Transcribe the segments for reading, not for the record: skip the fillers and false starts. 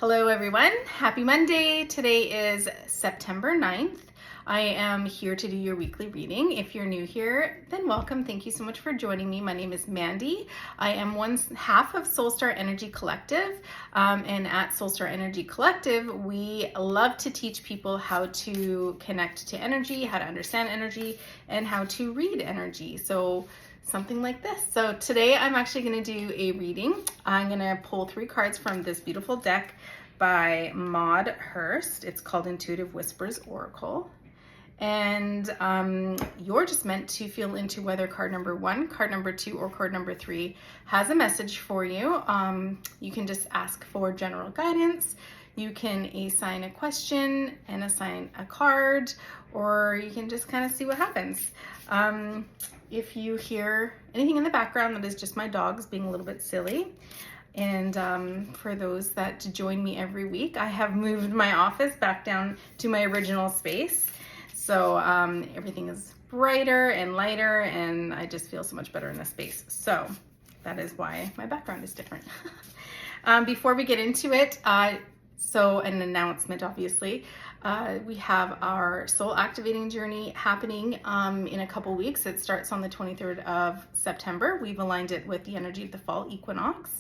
Hello everyone, happy Monday. Today is September 9th. I am here to do your weekly reading. If you're new here, then welcome. Thank you so much for joining me. My name is Mandy. I am one half of Soulstar Energy Collective. And at Soulstar Energy Collective, we love to teach people how to connect to energy, how to understand energy, and how to read energy. So something like this. So today I'm actually going to do a reading. I'm going to pull 3 cards from this beautiful deck by Maud Hurst. It's called Intuitive Whispers Oracle. And you're just meant to feel into whether card number 1, card number 2, or card number 3 has a message for you. You can just ask for general guidance. You can assign a question and assign a card, or you can just kind of see what happens. If you hear anything in the background, that is just my dogs being a little bit silly. And for those that join me every week, I have moved my office back down to my original space. So everything is brighter and lighter, and I just feel so much better in this space. So that is why my background is different. Before we get into it, so an announcement, obviously. We have our soul activating journey happening in a couple weeks. It starts on the 23rd of September. We've aligned it with the energy of the fall equinox.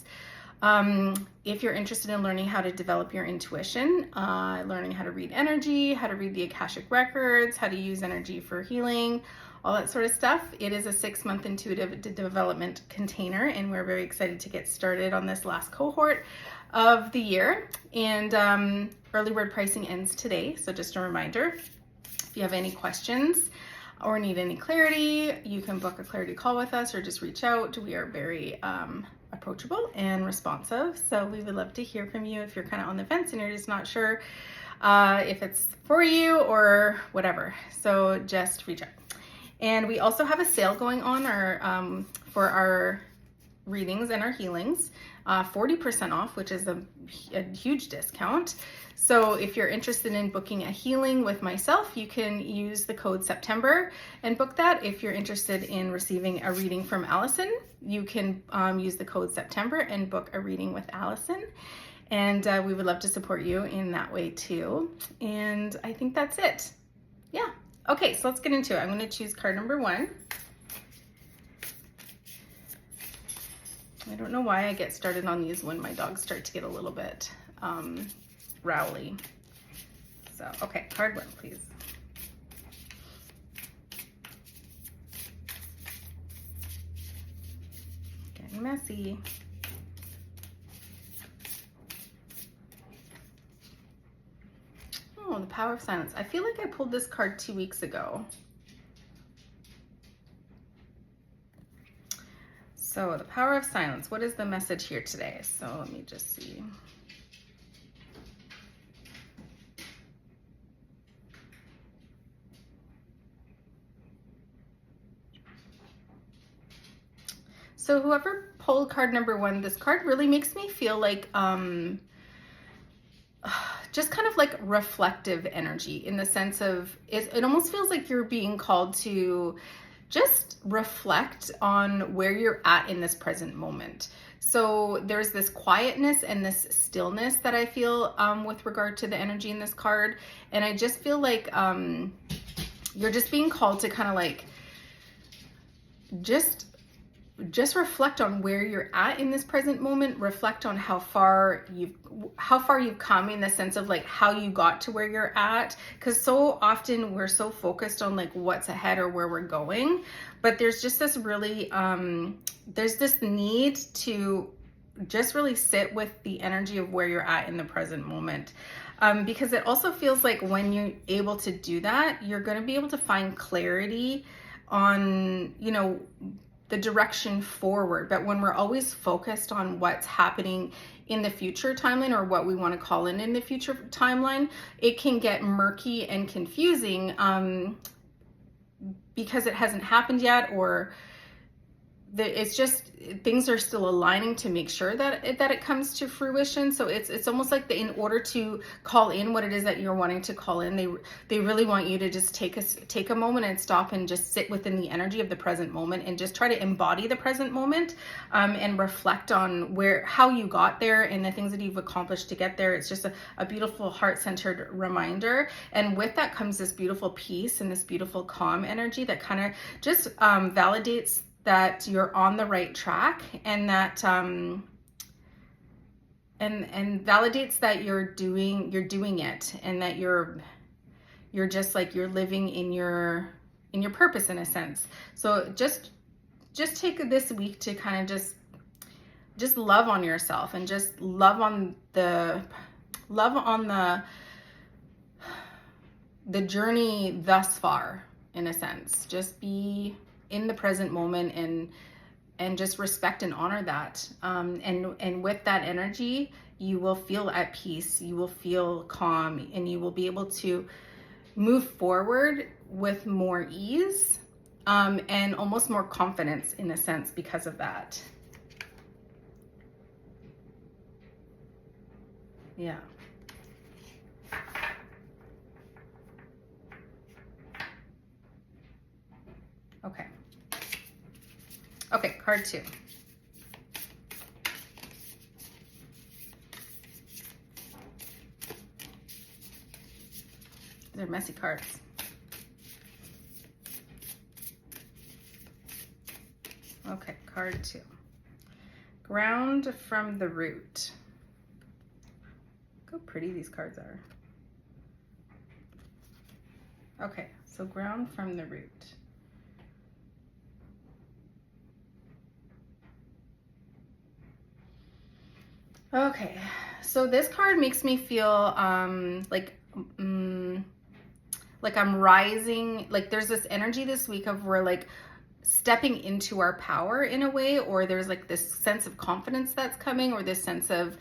If you're interested in learning how to develop your intuition, learning how to read energy, how to read the Akashic records, how to use energy for healing, all that sort of stuff, it is a 6-month intuitive development container, and we're very excited to get started on this last cohort of the year. And early bird pricing ends today, so just a reminder, if you have any questions or need any clarity, you can book a clarity call with us or just reach out. We are very approachable and responsive, so we would love to hear from you if you're kind of on the fence and you're just not sure if it's for you or whatever. So just reach out. And we also have a sale going on for our readings and our healings, 40% off, which is a huge discount. So if you're interested in booking a healing with myself, you can use the code September and book that. If you're interested in receiving a reading from Allison, you can use the code September and book a reading with Allison. And we would love to support you in that way too. And I think that's it. Yeah. Okay, so let's get into it. I'm going to choose card number 1. I don't know why I get started on these when my dogs start to get a little bit rowly. So, okay, card 1, please. Getting messy. Oh, the power of silence. I feel like I pulled this card 2 weeks ago. So the power of silence, what is the message here today? So let me just see. So whoever pulled card number 1, this card really makes me feel like just kind of like reflective energy, in the sense of it almost feels like you're being called to just reflect on where you're at in this present moment. So there's this quietness and this stillness that I feel with regard to the energy in this card. And I just feel like you're just being called to kind of like just reflect on where you're at in this present moment. Reflect on how far you've come, in the sense of like how you got to where you're at, because so often we're so focused on like what's ahead or where we're going, but there's just this really there's this need to just really sit with the energy of where you're at in the present moment, because it also feels like when you're able to do that, you're going to be able to find clarity on, you know, the direction forward. But when we're always focused on what's happening in the future timeline, or what we want to call in the future timeline, it can get murky and confusing because it hasn't happened yet, or it's just things are still aligning to make sure that it comes to fruition. So it's almost like in order to call in what it is that you're wanting to call in, they really want you to just take a moment and stop and just sit within the energy of the present moment and just try to embody the present moment, and reflect on how you got there and the things that you've accomplished to get there. It's just a beautiful heart-centered reminder, and with that comes this beautiful peace and this beautiful calm energy that kind of just validates that you're on the right track, and that and validates that you're doing it, and that you're just like you're living in your purpose in a sense. So just take this week to kind of just love on yourself, and just love on the journey thus far, in a sense. Just be in the present moment, and just respect and honor that. And with that energy, you will feel at peace, you will feel calm, and you will be able to move forward with more ease, and almost more confidence in a sense because of that. Yeah. Okay. Okay, card 2. They're messy cards. Okay, card 2. Ground from the root. Look how pretty these cards are. Okay, so ground from the root. Okay, so this card makes me feel like I'm rising. Like there's this energy this week of we're like stepping into our power in a way, or there's like this sense of confidence that's coming, or this sense of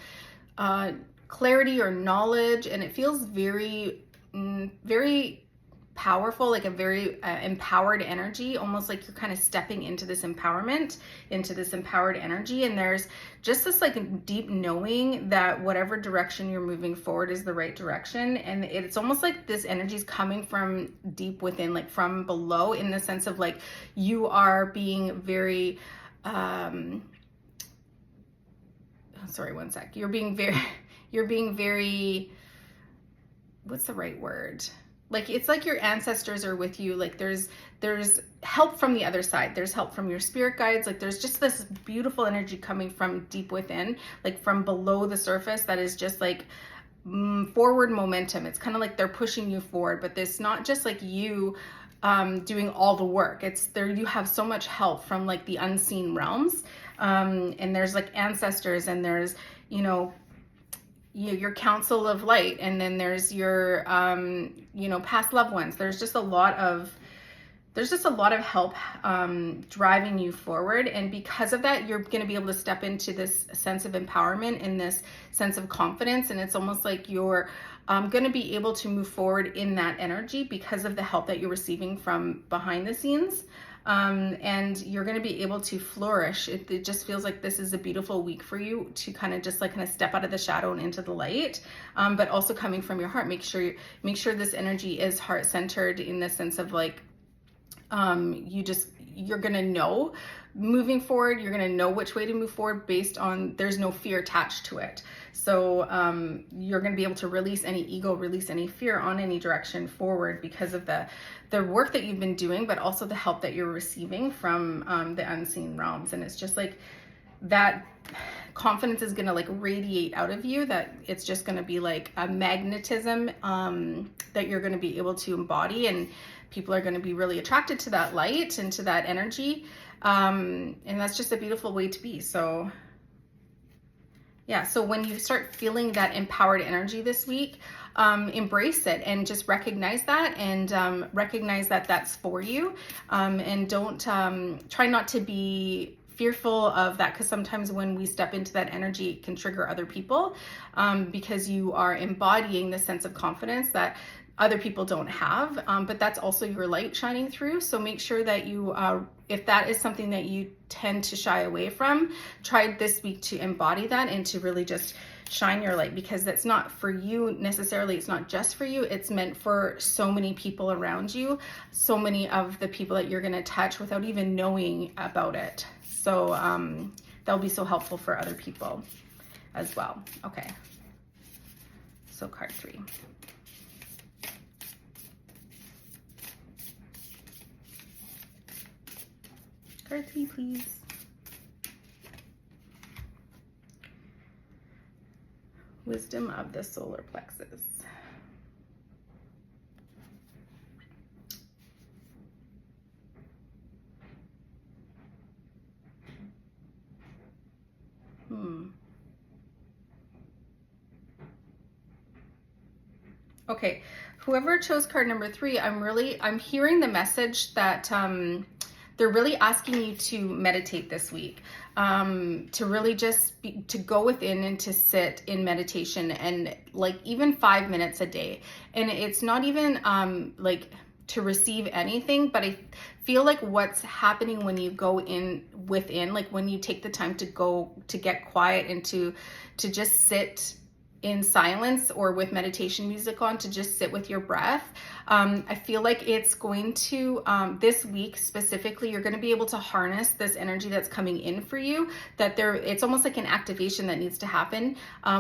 clarity or knowledge, and it feels very, very powerful, like a very empowered energy, almost like you're kind of stepping into this empowerment, into this empowered energy. And there's just this like deep knowing that whatever direction you're moving forward is the right direction. And it's almost like this energy is coming from deep within, like from below, in the sense of like you are being very, sorry, one sec. You're being very, what's the right word? Like, it's like your ancestors are with you. Like there's help from the other side. There's help from your spirit guides. Like there's just this beautiful energy coming from deep within, like from below the surface, that is just like forward momentum. It's kind of like they're pushing you forward, but it's not just like you doing all the work. It's there, you have so much help from like the unseen realms. And there's like ancestors, and there's, your council of light, and then there's your past loved ones. There's just a lot of help driving you forward, and because of that, you're going to be able to step into this sense of empowerment and this sense of confidence, and it's almost like you're going to be able to move forward in that energy because of the help that you're receiving from behind the scenes. And you're going to be able to flourish. It just feels like this is a beautiful week for you to kind of step out of the shadow and into the light, but also coming from your heart. Make sure this energy is heart centered, in the sense of like, you're going to know moving forward, you're going to know which way to move forward based on, there's no fear attached to it. So you're going to be able to release any ego, release any fear on any direction forward because of the work that you've been doing, but also the help that you're receiving from the unseen realms. And it's just like that confidence is going to like radiate out of you, that it's just going to be like a magnetism that you're going to be able to embody, and people are going to be really attracted to that light and to that energy. And that's just a beautiful way to be. So yeah, so when you start feeling that empowered energy this week, embrace it and just recognize that, and recognize that that's for you. And don't try not to be fearful of that, because sometimes when we step into that energy, it can trigger other people, because you are embodying the sense of confidence that other people don't have, but that's also your light shining through. So make sure that you, if that is something that you tend to shy away from, try this week to embody that and to really just shine your light, because that's not for you necessarily. It's not just for you. It's meant for so many people around you, so many of the people that you're going to touch without even knowing about it. So that'll be so helpful for other people as well. Okay. So card 3. Card 3, please. Wisdom of the solar plexus. Okay, whoever chose card number 3, I'm hearing the message that they're really asking you to meditate this week, to really just to go within and to sit in meditation, and like even 5 minutes a day. And it's not even like to receive anything, but I feel like what's happening when you go in within, like when you take the time to go to get quiet and to just sit in silence, or with meditation music on, to just sit with your breath. I feel like it's going to, this week specifically, you're going to be able to harness this energy that's coming in for you, that it's almost like an activation that needs to happen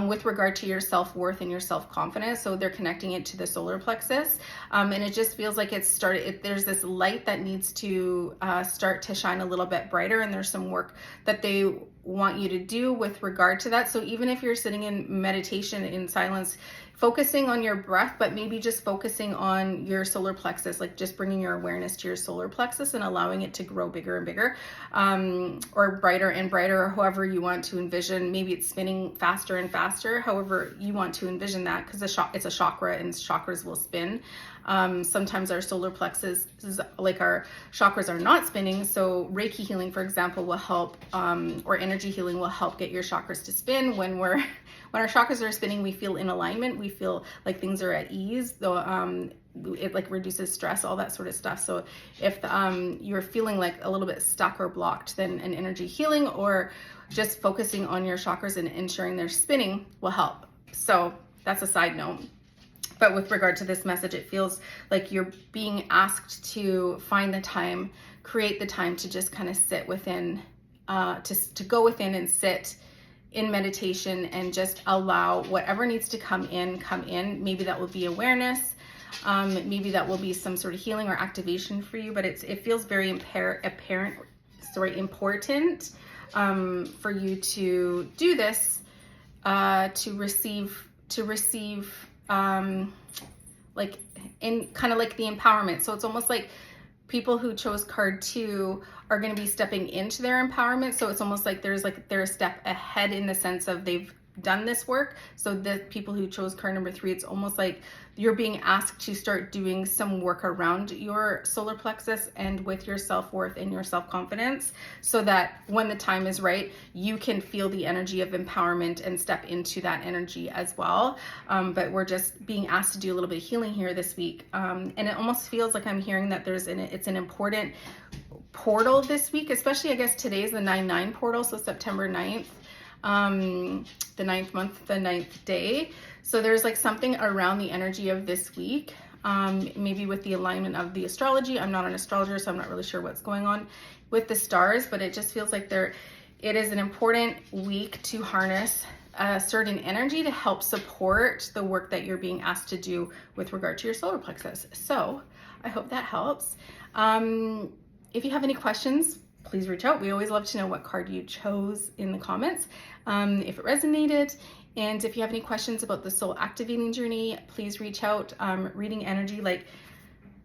with regard to your self-worth and your self-confidence. So they're connecting it to the solar plexus. And it just feels like there's this light that needs to start to shine a little bit brighter, and there's some work that they want you to do with regard to that. So even if you're sitting in meditation in silence, focusing on your breath, but maybe just focusing on your solar plexus, like just bringing your awareness to your solar plexus and allowing it to grow bigger and bigger, or brighter and brighter, or however you want to envision. Maybe it's spinning faster and faster, however you want to envision that, because it's a chakra and chakras will spin. Sometimes our solar plexus, like our chakras, are not spinning. So Reiki healing, for example, will help, or energy healing will help get your chakras to spin. When our chakras are spinning, we feel in alignment. We feel like things are at ease, though it like reduces stress, all that sort of stuff. So if you're feeling like a little bit stuck or blocked, then an energy healing or just focusing on your chakras and ensuring they're spinning will help. So that's a side note. But with regard to this message, it feels like you're being asked to find the time, create the time to just kind of sit within, to go within and sit in meditation and just allow whatever needs to come in. Maybe that will be awareness. Maybe that will be some sort of healing or activation for you, but it feels very important for you to do this, to receive like in kind of like the empowerment. So it's almost like people who chose card 2 are going to be stepping into their empowerment. So it's almost like they're a step ahead in the sense of they've done this work. So the people who chose card number 3, it's almost like you're being asked to start doing some work around your solar plexus and with your self-worth and your self-confidence, so that when the time is right, you can feel the energy of empowerment and step into that energy as well. But we're just being asked to do a little bit of healing here this week. And it almost feels like I'm hearing that it's an important portal this week, especially I guess today's the 9/9 portal, so September 9th. The 9th month, the 9th day. So there's like something around the energy of this week, maybe with the alignment of the astrology. I'm not an astrologer, so I'm not really sure what's going on with the stars, but it just feels like it is an important week to harness a certain energy to help support the work that you're being asked to do with regard to your solar plexus. So I hope that helps. If you have any questions, please reach out. We always love to know what card you chose in the comments, if it resonated. And if you have any questions about the soul activating journey, please reach out. Reading energy, like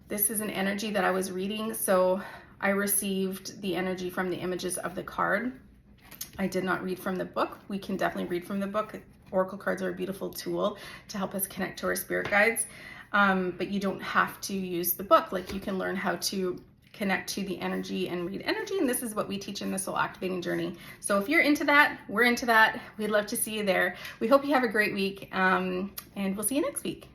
this is an energy that I was reading, so I received the energy from the images of the card. I did not read from the book. We can definitely read from the book. Oracle cards are a beautiful tool to help us connect to our spirit guides, but you don't have to use the book. Like you can learn how to connect to the energy and read energy, and this is what we teach in the soul activating journey. So if you're into that, we're into that. We'd love to see you there. We hope you have a great week, and we'll see you next week.